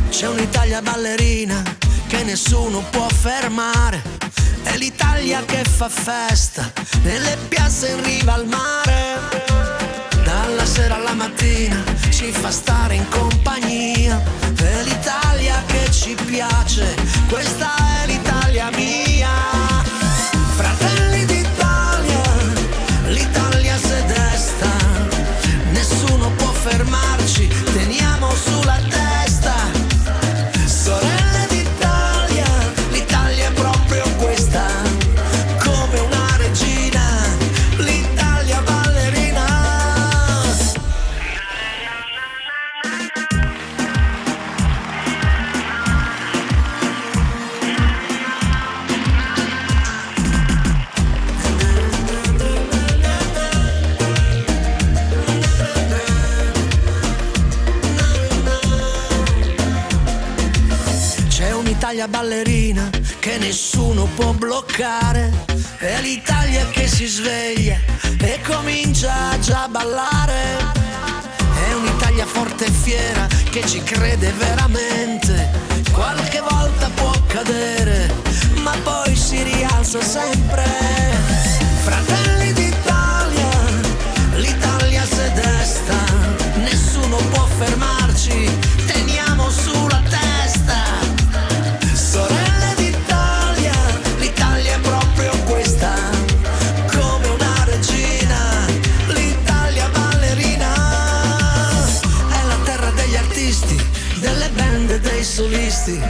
C'è un'Italia ballerina che nessuno può fermare, è l'Italia che fa festa nelle piazze in riva al mare. Dalla sera alla mattina ci fa stare in compagnia, è l'Italia che ci piace, questa è l'Italia mia. Fratelli d'Italia, l'Italia se desta, nessuno può fermarci, teniamo sulla testa. Sorelle d'Italia, l'Italia è proprio questa, come una regina, l'Italia ballerina. C'è un'Italia ballerina che nessuno può bloccare, è l'Italia che si sveglia e comincia già a ballare. È un'Italia forte e fiera che ci crede veramente, qualche volta può cadere ma poi si rialza sempre. Fratelli d'Italia, l'Italia se desta, nessuno può fermarci, teniamo sulla testa. Sorelle d'Italia, l'Italia è proprio questa, come una regina, l'Italia ballerina. È la terra degli artisti, delle band e dei solisti,